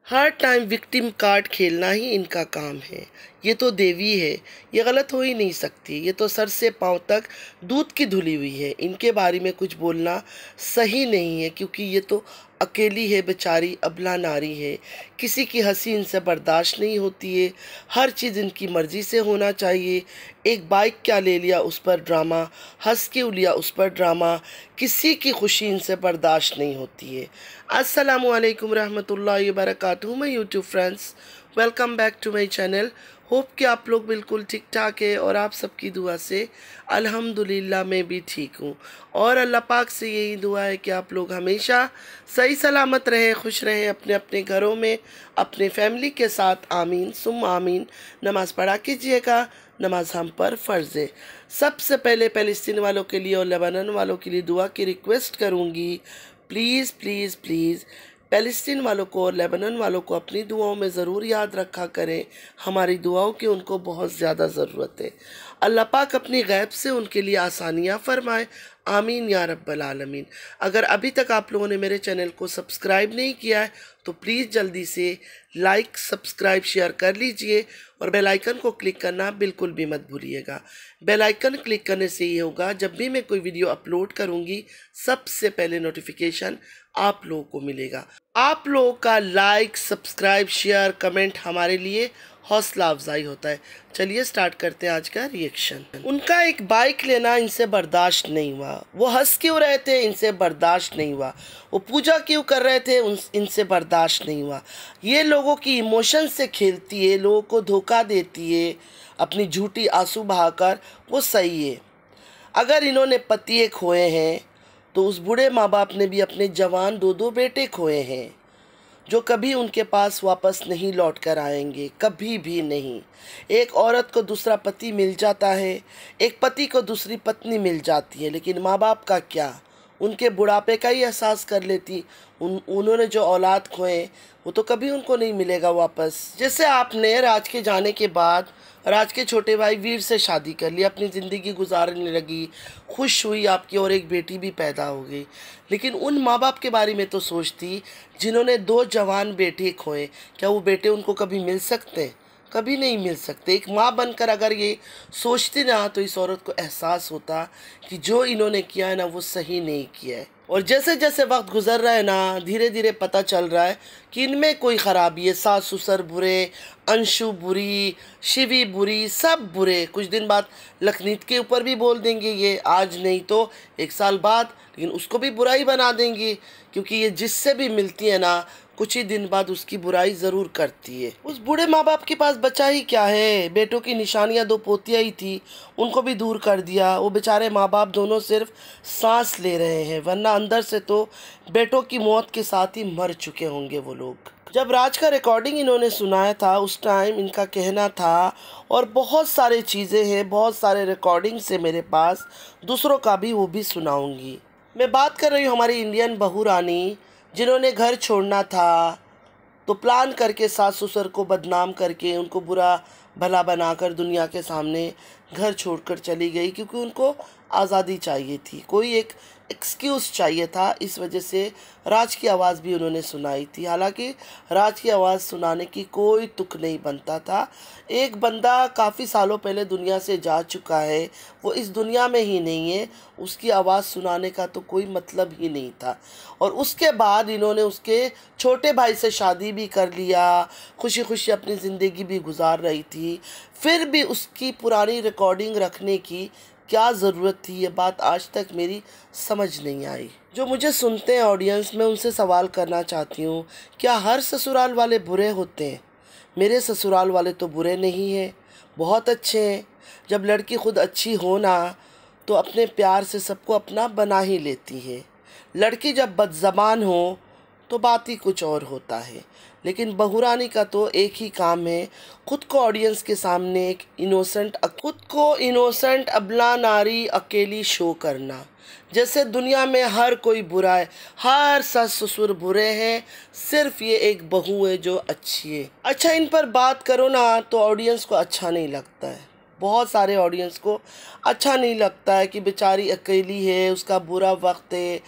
हर time victim card खेलना ही इनका काम है। ये तो देवी है, ये गलत हो ही नहीं सकती। ये तो सर से पांव तक दूध की धुली हुई है। इनके बारे में कुछ बोलना सही नहीं है, क्योंकि ये तो अकेली है, बेचारी अबला नारी है। किसी की हंसी इनसे बर्दाश्त नहीं होती है। हर चीज़ इनकी मर्ज़ी से होना चाहिए। एक बाइक क्या ले लिया, उस पर ड्रामा, हंस के लिया, उस पर ड्रामा। किसी की खुशी इनसे बर्दाश्त नहीं होती है। अस्सलामु अलैकुम रहमतुल्लाहि व बरकातुहू। My YouTube friends, welcome back to my channel. Hope कि आप लोग बिल्कुल ठीक ठाक है और आप सबकी दुआ से अल्हम्दुलिल्लाह मैं भी ठीक हूँ। और अल्लाह पाक से यही दुआ है कि आप लोग हमेशा सही सलामत रहें, खुश रहें अपने अपने घरों में, अपने फैमिली के साथ। आमीन सुम आमीन। नमाज़ पढ़ा कीजिएगा, नमाज हम पर फ़र्ज़ है। सबसे पहले फ़लस्तीन वालों के लिए और लेबनान वालों के लिए दुआ की रिक्वेस्ट करूँगी। प्लीज़ प्लीज़ प्लीज़ फ़लस्तीन वालों को और लेबनान वालों को अपनी दुआओं में ज़रूर याद रखा करें। हमारी दुआओं की उनको बहुत ज़्यादा ज़रूरत है। अल्लाह पाक अपनी गैब से उनके लिए आसानियाँ फरमाए। आमीन या रब्बल आलमीन। अगर अभी तक आप लोगों ने मेरे चैनल को सब्सक्राइब नहीं किया है तो प्लीज़ जल्दी से लाइक, सब्सक्राइब, शेयर कर लीजिए और बेल आइकन को क्लिक करना बिल्कुल भी मत भूलिएगा। बेल आइकन क्लिक करने से ये होगा, जब भी मैं कोई वीडियो अपलोड करूँगी सबसे पहले नोटिफिकेशन आप लोगों को मिलेगा। आप लोगों का लाइक, सब्सक्राइब, शेयर, कमेंट हमारे लिए हौसला अफजाई होता है। चलिए स्टार्ट करते हैं आज का रिएक्शन। उनका एक बाइक लेना इनसे बर्दाश्त नहीं हुआ। वो हंस क्यों रहे थे, इनसे बर्दाश्त नहीं हुआ। वो पूजा क्यों कर रहे थे, इनसे बर्दाश्त नहीं हुआ। ये लोगों की इमोशन से खेलती है, लोगों को धोखा देती है अपनी झूठी आंसू बहाकर। वो सही है। अगर इन्होंने पतिए खोए हैं तो उस बूढ़े माँ बाप ने भी अपने जवान दो दो बेटे खोए हैं, जो कभी उनके पास वापस नहीं लौट कर आएंगे, कभी भी नहीं। एक औरत को दूसरा पति मिल जाता है, एक पति को दूसरी पत्नी मिल जाती है, लेकिन माँ बाप का क्या? उनके बुढ़ापे का ही एहसास कर लेती। उन्होंने जो औलाद खोए वो तो कभी उनको नहीं मिलेगा वापस। जैसे आपने राज के जाने के बाद राज के छोटे भाई वीर से शादी कर ली, अपनी ज़िंदगी गुजारने लगी, खुश हुई आपकी और एक बेटी भी पैदा हो गई। लेकिन उन माँ बाप के बारे में तो सोचती जिन्होंने दो जवान बेटे खोए। क्या वो बेटे उनको कभी मिल सकते? कभी नहीं मिल सकते। एक माँ बनकर अगर ये सोचती ना तो इस औरत को एहसास होता कि जो इन्होंने किया है ना वो सही नहीं किया है। और जैसे जैसे वक्त गुजर रहा है ना, धीरे धीरे पता चल रहा है कि इनमें कोई ख़राबी है। सास ससुर बुरे, अंशु बुरी, शिवी बुरी, सब बुरे। कुछ दिन बाद लखनीत के ऊपर भी बोल देंगे ये, आज नहीं तो एक साल बाद, लेकिन उसको भी बुराई बना देंगे, क्योंकि ये जिससे भी मिलती है ना कुछ ही दिन बाद उसकी बुराई ज़रूर करती है। उस बूढ़े माँ बाप के पास बचा ही क्या है? बेटों की निशानियाँ दो पोतियाँ ही थी, उनको भी दूर कर दिया। वो बेचारे माँ बाप दोनों सिर्फ सांस ले रहे हैं, वरना अंदर से तो बेटों की मौत के साथ ही मर चुके होंगे वो लोग। जब राज का रिकॉर्डिंग इन्होंने सुनाया था उस टाइम इनका कहना था, और बहुत सारे चीज़ें हैं, बहुत सारे रिकॉर्डिंग्स है मेरे पास, दूसरों का भी वो भी सुनाऊंगी। मैं बात कर रही हूँ हमारी इंडियन बहू रानी, जिन्होंने घर छोड़ना था तो प्लान करके सास ससुर को बदनाम करके उनको बुरा भला बनाकर दुनिया के सामने घर छोड़कर चली गई, क्योंकि उनको आज़ादी चाहिए थी, कोई एक एक्सक्यूज़ चाहिए था। इस वजह से राज की आवाज़ भी उन्होंने सुनाई थी। हालांकि राज की आवाज़ सुनाने की कोई तुक नहीं बनता था। एक बंदा काफ़ी सालों पहले दुनिया से जा चुका है, वो इस दुनिया में ही नहीं है, उसकी आवाज़ सुनाने का तो कोई मतलब ही नहीं था। और उसके बाद इन्होंने उसके छोटे भाई से शादी भी कर लिया, खुशी खुशी अपनी ज़िंदगी भी गुजार रही थी। फिर भी उसकी पुरानी रिकॉर्डिंग रखने की क्या ज़रूरत थी? ये बात आज तक मेरी समझ नहीं आई। जो मुझे सुनते हैं ऑडियंस, मैं उनसे सवाल करना चाहती हूँ, क्या हर ससुराल वाले बुरे होते हैं? मेरे ससुराल वाले तो बुरे नहीं हैं, बहुत अच्छे हैं। जब लड़की खुद अच्छी हो ना तो अपने प्यार से सबको अपना बना ही लेती है। लड़की जब बदज़बान हो तो बात ही कुछ और होता है। लेकिन बहू रानी का तो एक ही काम है, खुद को ऑडियंस के सामने एक इनोसेंट अबला नारी अकेली शो करना। जैसे दुनिया में हर कोई बुरा है, हर सास ससुर बुरे हैं, सिर्फ ये एक बहू है जो अच्छी है। अच्छा, इन पर बात करो ना तो ऑडियंस को अच्छा नहीं लगता है। बहुत सारे ऑडियंस को अच्छा नहीं लगता है कि बेचारी अकेली है, उसका बुरा वक्त है,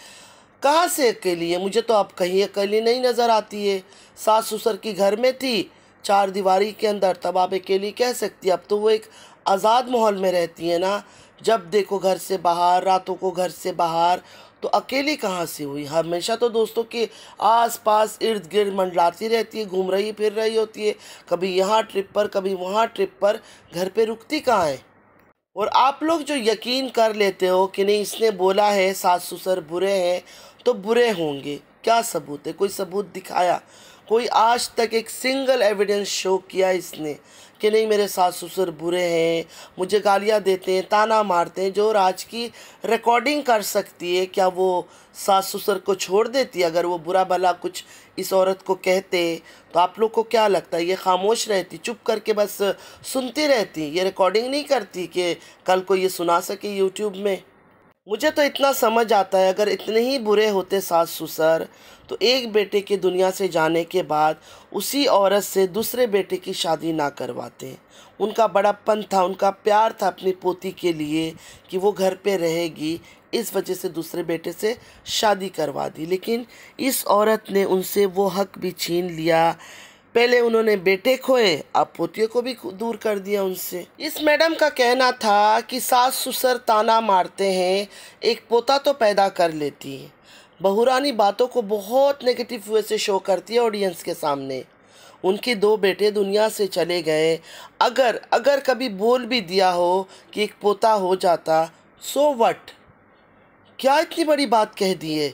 कहाँ से अकेली है? मुझे तो अब कहीं अकेली नहीं नज़र आती है। सास ससुर की घर में थी, चार दीवारी के अंदर, तब आप अकेली कह सकती है। अब तो वो एक आज़ाद माहौल में रहती है ना, जब देखो घर से बाहर, रातों को घर से बाहर, तो अकेली कहाँ से हुई? हमेशा तो दोस्तों के आस पास इर्द गिर्द मंडलाती रहती है, घूम रही फिर रही होती है, कभी यहाँ ट्रिप पर कभी वहाँ ट्रिप पर, घर पे रुकती कहाँ है? और आप लोग जो यकीन कर लेते हो कि नहीं इसने बोला है सास ससुर बुरे हैं तो बुरे होंगे, क्या सबूत है? कोई सबूत दिखाया? कोई आज तक एक सिंगल एविडेंस शो किया इसने कि नहीं मेरे सास ससुर बुरे हैं, मुझे गालियां देते हैं, ताना मारते हैं? जो राज की रिकॉर्डिंग कर सकती है, क्या वो सास ससुर को छोड़ देती? अगर वो बुरा भला कुछ इस औरत को कहते तो आप लोग को क्या लगता है? ये खामोश रहती, चुप करके बस सुनती रहती, ये रिकॉर्डिंग नहीं करती कि कल को ये सुना सके यूट्यूब में? मुझे तो इतना समझ आता है, अगर इतने ही बुरे होते सास ससुर तो एक बेटे के दुनिया से जाने के बाद उसी औरत से दूसरे बेटे की शादी ना करवाते। उनका बड़प्पन था, उनका प्यार था अपनी पोती के लिए कि वो घर पे रहेगी, इस वजह से दूसरे बेटे से शादी करवा दी। लेकिन इस औरत ने उनसे वो हक भी छीन लिया। पहले उन्होंने बेटे खोए, अब पोतियों को भी दूर कर दिया उनसे। इस मैडम का कहना था कि सास ससुर ताना मारते हैं, एक पोता तो पैदा कर लेती है। बहुरानी बातों को बहुत नेगेटिव वे से शो करती है ऑडियंस के सामने। उनके दो बेटे दुनिया से चले गए, अगर अगर कभी बोल भी दिया हो कि एक पोता हो जाता, सो व्हाट? क्या इतनी बड़ी बात कह दी है?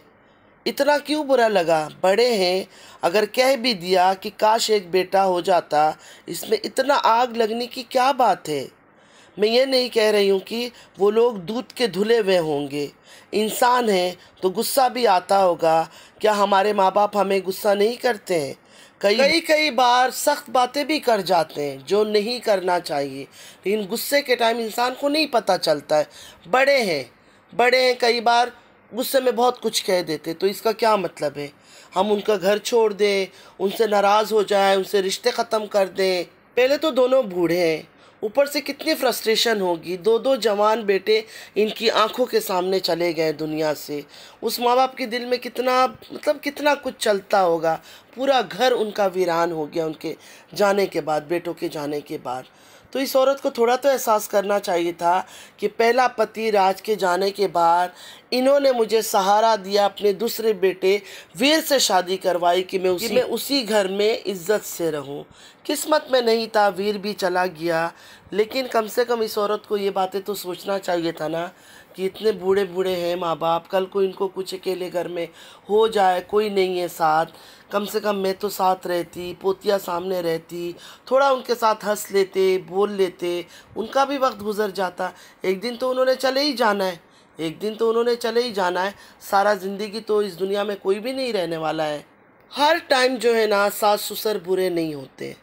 इतना क्यों बुरा लगा? बड़े हैं, अगर कह भी दिया कि काश एक बेटा हो जाता, इसमें इतना आग लगने की क्या बात है? मैं ये नहीं कह रही हूँ कि वो लोग दूध के धुले हुए होंगे, इंसान हैं तो गुस्सा भी आता होगा। क्या हमारे माँ बाप हमें गुस्सा नहीं करते हैं? कई कई बार सख्त बातें भी कर जाते हैं जो नहीं करना चाहिए, लेकिन गुस्से के टाइम इंसान को नहीं पता चलता है। बड़े हैं, कई बार गुस्से में बहुत कुछ कह देते, तो इसका क्या मतलब है? हम उनका घर छोड़ दें, उनसे नाराज़ हो जाएं, उनसे रिश्ते ख़त्म कर दें? पहले तो दोनों बूढ़े हैं, ऊपर से कितनी फ्रस्ट्रेशन होगी। दो दो जवान बेटे इनकी आंखों के सामने चले गए दुनिया से। उस माँ बाप के दिल में कितना, मतलब कितना कुछ चलता होगा। पूरा घर उनका वीरान हो गया उनके जाने के बाद, बेटों के जाने के बाद। तो इस औरत को थोड़ा तो एहसास करना चाहिए था कि पहला पति राज के जाने के बाद इन्होंने मुझे सहारा दिया, अपने दूसरे बेटे वीर से शादी करवाई कि मैं उसी घर में इज्जत से रहूं। किस्मत में नहीं था, वीर भी चला गया, लेकिन कम से कम इस औरत को ये बातें तो सोचना चाहिए था ना कि इतने बूढ़े बूढ़े हैं माँ बाप, कल को इनको कुछ अकेले घर में हो जाए, कोई नहीं है साथ, कम से कम मैं तो साथ रहती, पोतिया सामने रहती, थोड़ा उनके साथ हंस लेते, बोल लेते, उनका भी वक्त गुजर जाता। एक दिन तो उन्होंने चले ही जाना है, सारा ज़िंदगी तो इस दुनिया में कोई भी नहीं रहने वाला है। हर टाइम जो है ना सास ससुर बुरे नहीं होते,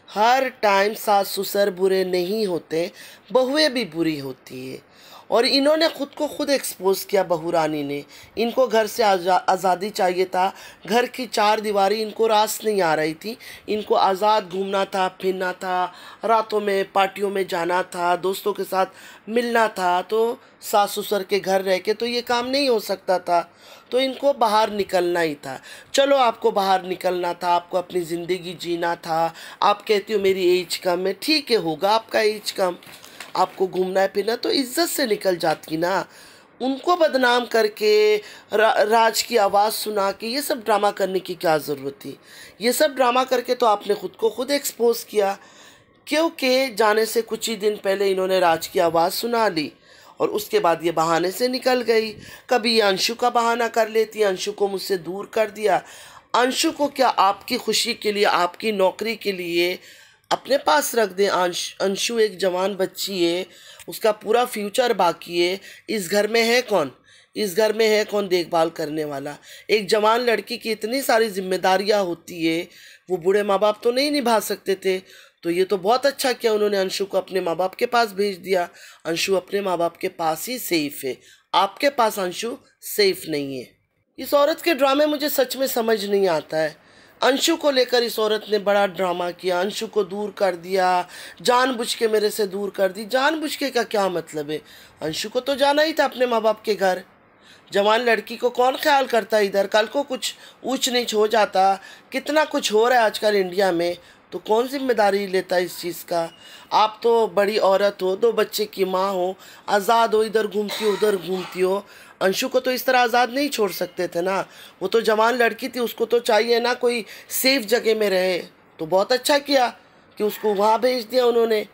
हर टाइम सास ससुर बुरे नहीं होते, बहुएं भी बुरी होती है। और इन्होंने ख़ुद को खुद एक्सपोज किया, बहू रानी ने। इनको घर से आज़ादी चाहिए था, घर की चार दीवारी इनको रास नहीं आ रही थी, इनको आज़ाद घूमना था, फिरना था, रातों में पार्टियों में जाना था, दोस्तों के साथ मिलना था। तो सास ससुर के घर रह के तो ये काम नहीं हो सकता था, तो इनको बाहर निकलना ही था। चलो आपको बाहर निकलना था, आपको अपनी ज़िंदगी जीना था। आप कहती हो मेरी एज कम है, ठीक है, होगा आपका एज कम, आपको घूमना है फिरना, तो इज्जत से निकल जाती ना। उनको बदनाम करके राज की आवाज़ सुना के ये सब ड्रामा करने की क्या ज़रूरत थी? ये सब ड्रामा करके तो आपने ख़ुद को खुद एक्सपोज किया, क्योंकि जाने से कुछ ही दिन पहले इन्होंने राज की आवाज़ सुना ली और उसके बाद ये बहाने से निकल गई। कभी ये अंशु का बहाना कर लेती, अंशु को मुझसे दूर कर दिया। अंशु को क्या आपकी खुशी के लिए, आपकी नौकरी के लिए अपने पास रख दें? अंशु एक जवान बच्ची है, उसका पूरा फ्यूचर बाकी है। इस घर में है कौन देखभाल करने वाला? एक जवान लड़की की इतनी सारी जिम्मेदारियां होती है, वो बूढ़े माँ बाप तो नहीं निभा सकते थे। तो ये तो बहुत अच्छा किया उन्होंने, अंशु को अपने माँ बाप के पास भेज दिया। अंशु अपने माँ बाप के पास ही सेफ है, आपके पास अंशु सेफ नहीं है। इस औरत के ड्रामे मुझे सच में समझ नहीं आता है। अंशु को लेकर इस औरत ने बड़ा ड्रामा किया, अंशु को दूर कर दिया, जानबूझ के मेरे से दूर कर दी। जानबूझ के का क्या मतलब है? अंशु को तो जाना ही था अपने माँ बाप के घर, जवान लड़की को कौन ख्याल करता है इधर, कल को कुछ ऊंच नीच हो जाता, कितना कुछ हो रहा है आजकल इंडिया में, तो कौन जिम्मेदारी लेता है इस चीज़ का। आप तो बड़ी औरत हो, 2 बच्चे की माँ हो, आज़ाद हो, इधर घूमती हो उधर घूमती हो। अंशु को तो इस तरह आज़ाद नहीं छोड़ सकते थे ना, वो तो जवान लड़की थी, उसको तो चाहिए ना कोई सेफ जगह में रहे। तो बहुत अच्छा किया कि उसको वहाँ भेज दिया उन्होंने।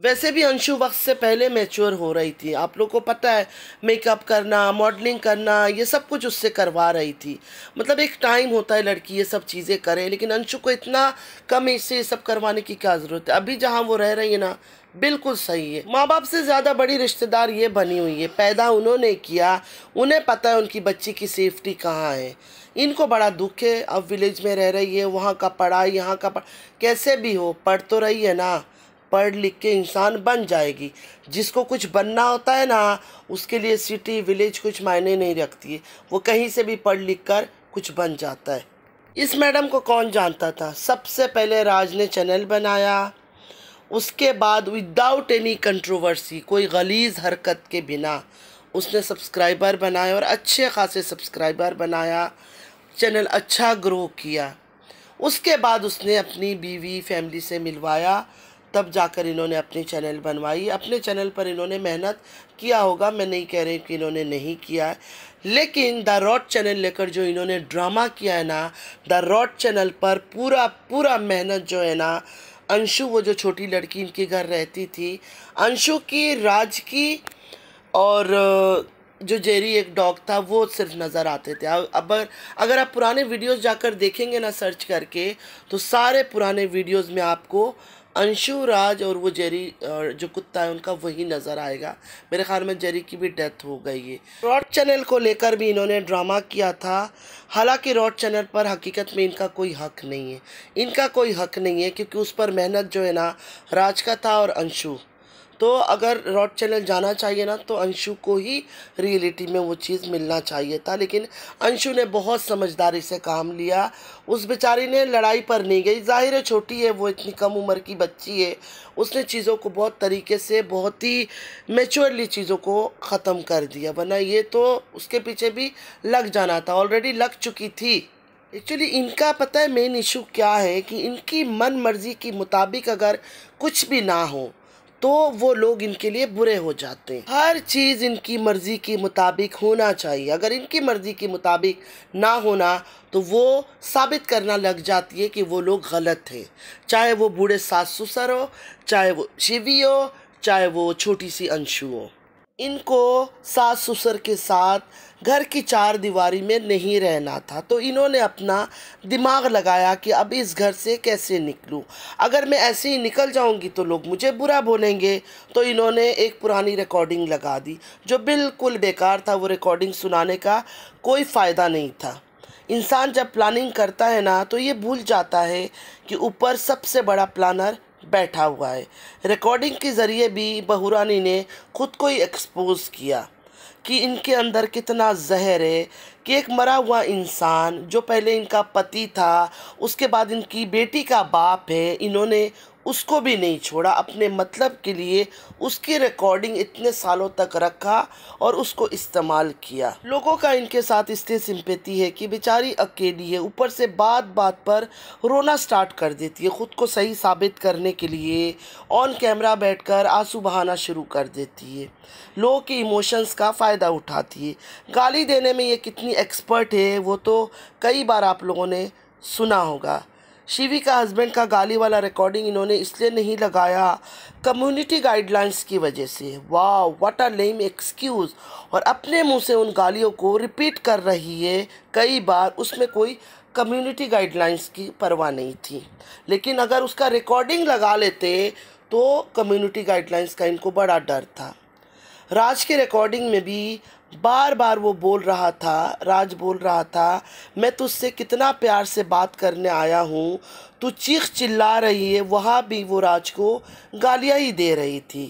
वैसे भी अंशु वक्त से पहले मैच्योर हो रही थी, आप लोग को पता है, मेकअप करना, मॉडलिंग करना, ये सब कुछ उससे करवा रही थी। मतलब एक टाइम होता है लड़की ये सब चीज़ें करे, लेकिन अंशु को इतना कम एज से ये सब करवाने की क्या ज़रूरत है। अभी जहाँ वो रह रही है ना, बिल्कुल सही है। माँ बाप से ज़्यादा बड़ी रिश्तेदार ये बनी हुई है, पैदा उन्होंने किया, उन्हें पता है उनकी बच्ची की सेफ्टी कहाँ है। इनको बड़ा दुख है, अब विलेज में रह रही है, वहाँ का पढ़ाई यहाँ का कैसे भी हो, पढ़ तो रही है ना, पढ़ लिख के इंसान बन जाएगी। जिसको कुछ बनना होता है ना, उसके लिए सिटी विलेज कुछ मायने नहीं रखती है, वो कहीं से भी पढ़ लिख कर कुछ बन जाता है। इस मैडम को कौन जानता था। सबसे पहले राज ने चैनल बनाया, उसके बाद विदाउट एनी कंट्रोवर्सी, कोई गलीज़ हरकत के बिना उसने सब्सक्राइबर बनाए और अच्छे खासे सब्सक्राइबर बनाया, चैनल अच्छा ग्रो किया। उसके बाद उसने अपनी बीवी फैमिली से मिलवाया, तब जाकर इन्होंने अपनी चैनल बनवाई। अपने चैनल पर इन्होंने मेहनत किया होगा, मैं नहीं कह रही कि इन्होंने नहीं किया है, लेकिन द रॉड चैनल लेकर जो इन्होंने ड्रामा किया है ना, द रॉड चैनल पर पूरा मेहनत जो है ना, अंशु वो जो छोटी लड़की इनके घर रहती थी, अंशु की, राज की, और जो जेरी एक डॉग था, वो सिर्फ नज़र आते थे। अब अगर आप पुराने वीडियोस जाकर देखेंगे ना सर्च करके, तो सारे पुराने वीडियोस में आपको अंशु, राज और वो जेरी जो कुत्ता है उनका वही नज़र आएगा। मेरे ख्याल में जेरी की भी डेथ हो गई है। रॉड चैनल को लेकर भी इन्होंने ड्रामा किया था, हालांकि रॉड चैनल पर हकीकत में इनका कोई हक नहीं है, इनका कोई हक नहीं है, क्योंकि उस पर मेहनत जो है ना राज का था और अंशु। तो अगर रॉड चैनल जाना चाहिए ना, तो अंशु को ही रियलिटी में वो चीज़ मिलना चाहिए था, लेकिन अंशु ने बहुत समझदारी से काम लिया। उस बेचारी ने लड़ाई पर नहीं गई, जाहिर है छोटी है वो, इतनी कम उम्र की बच्ची है, उसने चीज़ों को बहुत तरीके से, बहुत ही मैच्योरली चीज़ों को ख़त्म कर दिया, वरना ये तो उसके पीछे भी लग जाना था, ऑलरेडी लग चुकी थी। एक्चुअली इनका पता है मेन इशू क्या है, कि इनकी मन मर्जी के मुताबिक अगर कुछ भी ना हो तो वो लोग इनके लिए बुरे हो जाते हैं। हर चीज़ इनकी मर्ज़ी के मुताबिक होना चाहिए, अगर इनकी मर्ज़ी के मुताबिक ना होना तो वो साबित करना लग जाती है कि वो लोग गलत हैं। चाहे वो बूढ़े सास ससुर हो, चाहे वो शिवी हो, चाहे वो छोटी सी अंशु हो। इनको सास ससुर के साथ घर की 4 दीवारी में नहीं रहना था, तो इन्होंने अपना दिमाग लगाया कि अब इस घर से कैसे निकलूं। अगर मैं ऐसे ही निकल जाऊंगी तो लोग मुझे बुरा बोलेंगे। तो इन्होंने एक पुरानी रिकॉर्डिंग लगा दी जो बिल्कुल बेकार था, वो रिकॉर्डिंग सुनाने का कोई फ़ायदा नहीं था। इंसान जब प्लानिंग करता है ना, तो ये भूल जाता है कि ऊपर सबसे बड़ा प्लानर बैठा हुआ है। रिकॉर्डिंग के ज़रिए भी बहुरानी ने खुद को ही एक्सपोज किया कि इनके अंदर कितना जहर है, कि एक मरा हुआ इंसान जो पहले इनका पति था, उसके बाद इनकी बेटी का बाप है, इन्होंने उसको भी नहीं छोड़ा, अपने मतलब के लिए उसकी रिकॉर्डिंग इतने सालों तक रखा और उसको इस्तेमाल किया। लोगों का इनके साथ इसलिए सिंपैथी है कि बेचारी अकेली है, ऊपर से बात बात पर रोना स्टार्ट कर देती है, ख़ुद को सही साबित करने के लिए ऑन कैमरा बैठकर आंसू बहाना शुरू कर देती है, लोगों के इमोशंस का फ़ायदा उठाती है। गाली देने में ये कितनी एक्सपर्ट है वो तो कई बार आप लोगों ने सुना होगा। शिवी का हस्बैंड का गाली वाला रिकॉर्डिंग इन्होंने इसलिए नहीं लगाया, कम्युनिटी गाइडलाइंस की वजह से। वाह, व्हाट अ लेम एक्सक्यूज़। और अपने मुंह से उन गालियों को रिपीट कर रही है कई बार, उसमें कोई कम्युनिटी गाइडलाइंस की परवाह नहीं थी। लेकिन अगर उसका रिकॉर्डिंग लगा लेते तो कम्युनिटी गाइडलाइंस का इनको बड़ा डर था। राज के रिकॉर्डिंग में भी बार बार वो बोल रहा था, राज बोल रहा था, मैं तुझसे कितना प्यार से बात करने आया हूँ, तू चीख चिल्ला रही है। वहाँ भी वो राज को गालियाँ ही दे रही थी।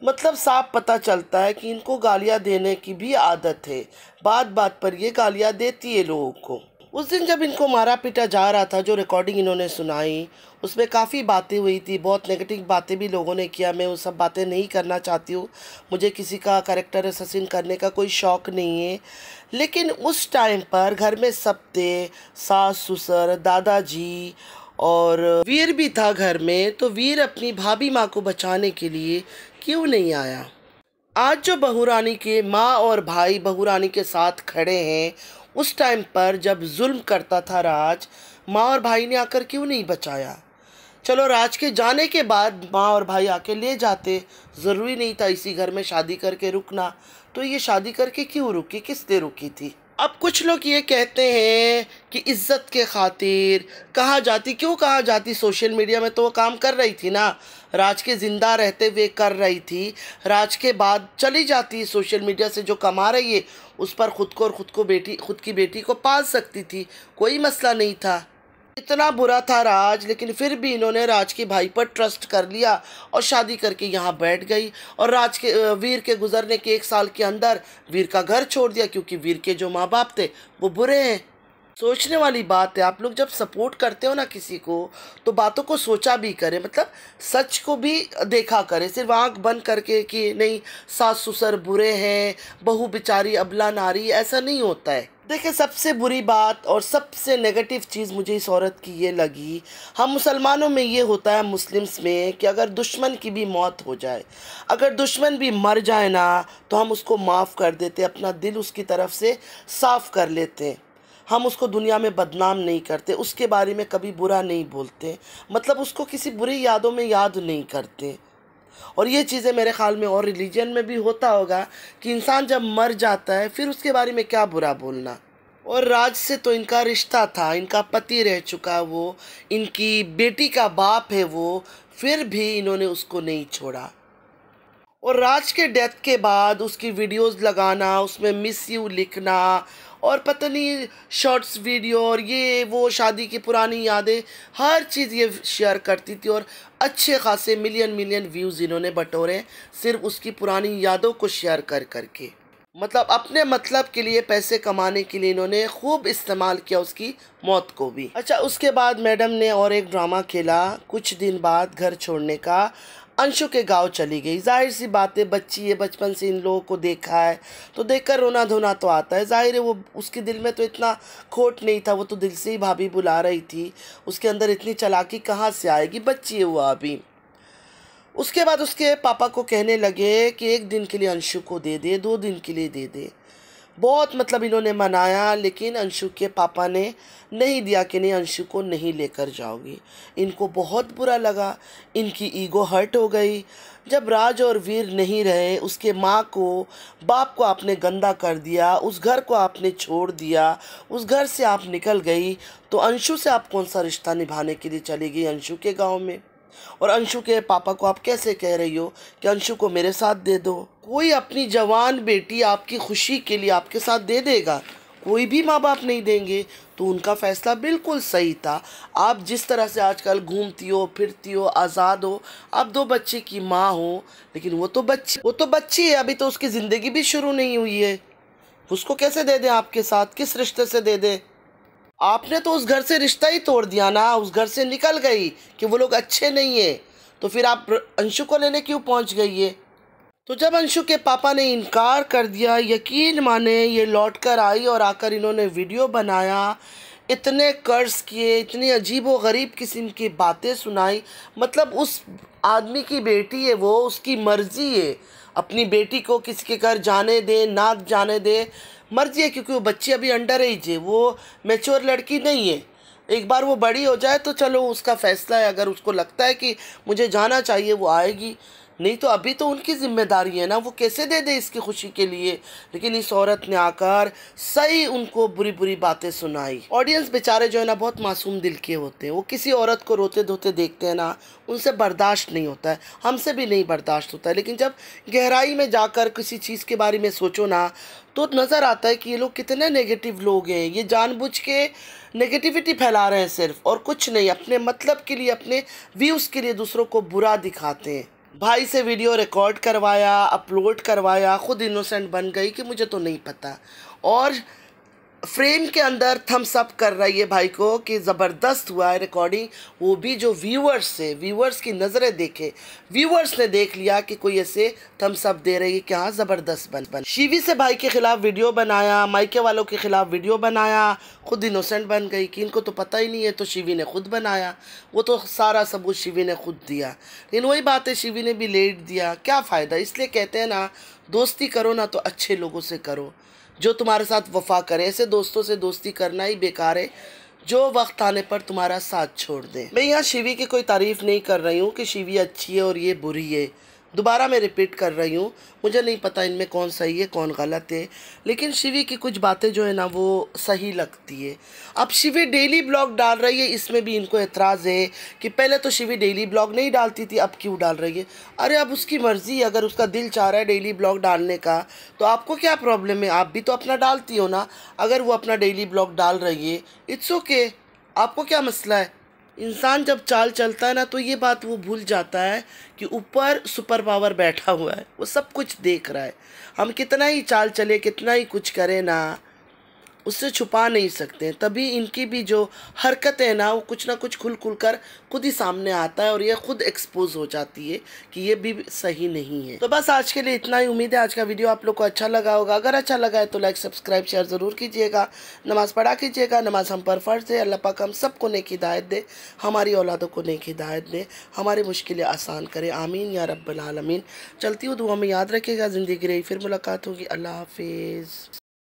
मतलब साफ पता चलता है कि इनको गालियाँ देने की भी आदत है, बात बात पर ये गालियाँ देती है लोगों को। उस दिन जब इनको मारा पीटा जा रहा था, जो रिकॉर्डिंग इन्होंने सुनाई उसमें काफ़ी बातें हुई थी, बहुत नेगेटिव बातें भी लोगों ने किया। मैं वो सब बातें नहीं करना चाहती हूँ, मुझे किसी का कैरेक्टर असैसिन करने का कोई शौक़ नहीं है। लेकिन उस टाइम पर घर में सब थे, सास ससुर, दादाजी और वीर भी था घर में। तो वीर अपनी भाभी माँ को बचाने के लिए क्यों नहीं आया? आज जो बहू रानी के माँ और भाई बहू रानी के साथ खड़े हैं, उस टाइम पर जब जुल्म करता था राज, माँ और भाई ने आकर क्यों नहीं बचाया? चलो राज के जाने के बाद माँ और भाई आके ले जाते, ज़रूरी नहीं था इसी घर में शादी करके रुकना। तो ये शादी करके क्यों रुकी, किसने रुकी थी? अब कुछ लोग ये कहते हैं कि इज्जत के खातिर कहाँ जाती, क्यों कहाँ जाती? सोशल मीडिया में तो वो काम कर रही थी ना, राज के ज़िंदा रहते हुए कर रही थी। राज के बाद चली जाती, सोशल मीडिया से जो कमा रही है उस पर खुद को और खुद की बेटी को पाल सकती थी, कोई मसला नहीं था। इतना बुरा था राज, लेकिन फिर भी इन्होंने राज के भाई पर ट्रस्ट कर लिया और शादी करके यहाँ बैठ गई। और वीर के गुजरने के 1 साल के अंदर वीर का घर छोड़ दिया, क्योंकि वीर के जो माँ बाप थे वो बुरे हैं। सोचने वाली बात है, आप लोग जब सपोर्ट करते हो ना किसी को, तो बातों को सोचा भी करें, मतलब सच को भी देखा करें। सिर्फ आंख बंद करके कि नहीं सास ससुर बुरे हैं, बहू बेचारी अबला नारी, ऐसा नहीं होता है। देखिए, सबसे बुरी बात और सबसे नेगेटिव चीज़ मुझे इस औरत की ये लगी, हम मुसलमानों में ये होता है, मुस्लिम्स में, कि अगर दुश्मन की भी मौत हो जाए, अगर दुश्मन भी मर जाए ना, तो हम उसको माफ़ कर देते, अपना दिल उसकी तरफ से साफ़ कर लेते। हम उसको दुनिया में बदनाम नहीं करते, उसके बारे में कभी बुरा नहीं बोलते, मतलब उसको किसी बुरी यादों में याद नहीं करते। और ये चीज़ें मेरे ख़्याल में और रिलीजन में भी होता होगा कि इंसान जब मर जाता है फिर उसके बारे में क्या बुरा बोलना। और राज से तो इनका रिश्ता था, इनका पति रह चुका वो, इनकी बेटी का बाप है वो, फिर भी इन्होंने उसको नहीं छोड़ा। और राज के डेथ के बाद उसकी वीडियोस लगाना, उसमें मिस यू लिखना और पता नहीं शॉर्ट्स वीडियो और ये वो शादी की पुरानी यादें, हर चीज़ ये शेयर करती थी। और अच्छे खासे मिलियन व्यूज़ इन्होंने बटोरे सिर्फ उसकी पुरानी यादों को शेयर कर करके। मतलब अपने मतलब के लिए, पैसे कमाने के लिए इन्होंने खूब इस्तेमाल किया उसकी मौत को भी। अच्छा, उसके बाद मैडम ने और एक ड्रामा खेला। कुछ दिन बाद घर छोड़ने का, अंशु के गांव चली गई। जाहिर सी बात है, बच्ची है, बचपन से इन लोगों को देखा है तो देखकर रोना धोना तो आता है। जाहिर है वो उसके दिल में तो इतना खोट नहीं था, वो तो दिल से ही भाभी बुला रही थी, उसके अंदर इतनी चालाकी कहाँ से आएगी, बच्ची है वो अभी। उसके बाद उसके पापा को कहने लगे कि 1 दिन के लिए अंशु को दे दे, 2 दिन के लिए दे दे। बहुत मतलब इन्होंने मनाया, लेकिन अंशु के पापा ने नहीं दिया कि नहीं, अंशु को नहीं लेकर जाओगी। इनको बहुत बुरा लगा, इनकी ईगो हर्ट हो गई। जब राज और वीर नहीं रहे, उसके माँ को, बाप को आपने गंदा कर दिया, उस घर को आपने छोड़ दिया, उस घर से आप निकल गई, तो अंशु से आप कौन सा रिश्ता निभाने के लिए चली गई अंशु के गाँव में? और अंशु के पापा को आप कैसे कह रही हो कि अंशु को मेरे साथ दे दो? कोई अपनी जवान बेटी आपकी खुशी के लिए आपके साथ दे देगा? कोई भी माँ बाप नहीं देंगे। तो उनका फैसला बिल्कुल सही था। आप जिस तरह से आजकल घूमती हो, फिरती हो, आज़ाद हो, आप 2 बच्चे की माँ हो, लेकिन वो तो बच्ची है, अभी तो उसकी ज़िंदगी भी शुरू नहीं हुई है। उसको कैसे दे दें आपके साथ, किस रिश्ते से दे दें? आपने तो उस घर से रिश्ता ही तोड़ दिया ना, उस घर से निकल गई कि वो लोग अच्छे नहीं है, तो फिर आप अंशु को लेने क्यों पहुंच गई है? तो जब अंशु के पापा ने इनकार कर दिया, यकीन माने ये लौट कर आई और आकर इन्होंने वीडियो बनाया, इतने कर्ज किए, इतनी अजीब व गरीब किस्म की बातें सुनाई। मतलब उस आदमी की बेटी है वो, उसकी मर्ज़ी है, अपनी बेटी को किसी के घर जाने दे ना जाने दे, मर्जी है, क्योंकि वो बच्ची अभी अंडर एज है, वो मैच्योर लड़की नहीं है। एक बार वो बड़ी हो जाए तो चलो उसका फ़ैसला है, अगर उसको लगता है कि मुझे जाना चाहिए वो आएगी, नहीं तो अभी तो उनकी ज़िम्मेदारी है ना, वो कैसे दे दे इसकी खुशी के लिए। लेकिन इस औरत ने आकर सही उनको बुरी बुरी बातें सुनाई। ऑडियंस बेचारे जो है ना, बहुत मासूम दिल के होते हैं, वो किसी औरत को रोते धोते देखते हैं ना, उनसे बर्दाश्त नहीं होता है, हमसे भी नहीं बर्दाश्त होता है। लेकिन जब गहराई में जाकर किसी चीज़ के बारे में सोचो ना, तो नज़र आता है कि ये लोग कितने नेगेटिव लोग हैं। ये जानबूझ के नेगेटिविटी फैला रहे हैं सिर्फ, और कुछ नहीं, अपने मतलब के लिए, अपने व्यूज़ के लिए दूसरों को बुरा दिखाते हैं। भाई से वीडियो रिकॉर्ड करवाया, अपलोड करवाया, खुद इनोसेंट बन गई कि मुझे तो नहीं पता। और फ्रेम के अंदर थम्स अप कर रही है भाई को कि ज़बरदस्त हुआ है रिकॉर्डिंग। वो भी जो व्यूअर्स से, व्यूअर्स की नज़रें देखे, व्यूअर्स ने देख लिया कि कोई ऐसे थम्स अप दे रही है कि हाँ ज़बरदस्त बन। शिवी से भाई के ख़िलाफ़ वीडियो बनाया, मायके वालों के ख़िलाफ़ वीडियो बनाया, खुद इनोसेंट बन गई कि इनको तो पता ही नहीं है, तो शिवी ने खुद बनाया। वो तो सारा सबूत शिवी ने खुद दिया, लेकिन वही बात है शिवी ने भी लेट दिया, क्या फ़ायदा। इसलिए कहते हैं ना, दोस्ती करो ना तो अच्छे लोगों से करो जो तुम्हारे साथ वफा करे। ऐसे दोस्तों से दोस्ती करना ही बेकार है जो वक्त आने पर तुम्हारा साथ छोड़ दे। मैं यहाँ शिवी की कोई तारीफ़ नहीं कर रही हूँ कि शिवी अच्छी है और ये बुरी है। दोबारा मैं रिपीट कर रही हूँ, मुझे नहीं पता इनमें कौन सही है कौन गलत है, लेकिन शिवी की कुछ बातें जो है ना वो सही लगती है। अब शिवी डेली ब्लॉग डाल रही है, इसमें भी इनको एतराज़ है कि पहले तो शिवी डेली ब्लॉग नहीं डालती थी, अब क्यों डाल रही है। अरे अब उसकी मर्ज़ी, अगर उसका दिल चाह रहा है डेली ब्लॉग डालने का तो आपको क्या प्रॉब्लम है, आप भी तो अपना डालती हो ना। अगर वो अपना डेली ब्लॉग डाल रही है, इट्स ओके, आपको क्या मसला है। इंसान जब चाल चलता है ना तो ये बात वो भूल जाता है कि ऊपर सुपर पावर बैठा हुआ है, वो सब कुछ देख रहा है। हम कितना ही चाल चले, कितना ही कुछ करें ना, उससे छुपा नहीं सकते। तभी इनकी भी जो हरकतें हैं ना वो कुछ ना कुछ खुल खुल कर खुद ही सामने आता है और ये खुद एक्सपोज हो जाती है कि ये भी सही नहीं है। तो बस आज के लिए इतना ही। उम्मीद है आज का वीडियो आप लोग को अच्छा लगा होगा। अगर अच्छा लगा है तो लाइक सब्सक्राइब शेयर ज़रूर कीजिएगा। नमाज़ पढ़ा कीजिएगा, नमाज हम पर फ़र्ज़ है। अल्लाह पाक हम सबको नेक हिदायत दे, हमारी औलादों को नेक हिदायत दे, हमारी मुश्किलें आसान करे, आमीन या रब्बल आलमीन। चलती हूँ दुआ में याद रखिएगा। ज़िंदगी रही फिर मुलाकात होगी। अल्लाह हाफिज़।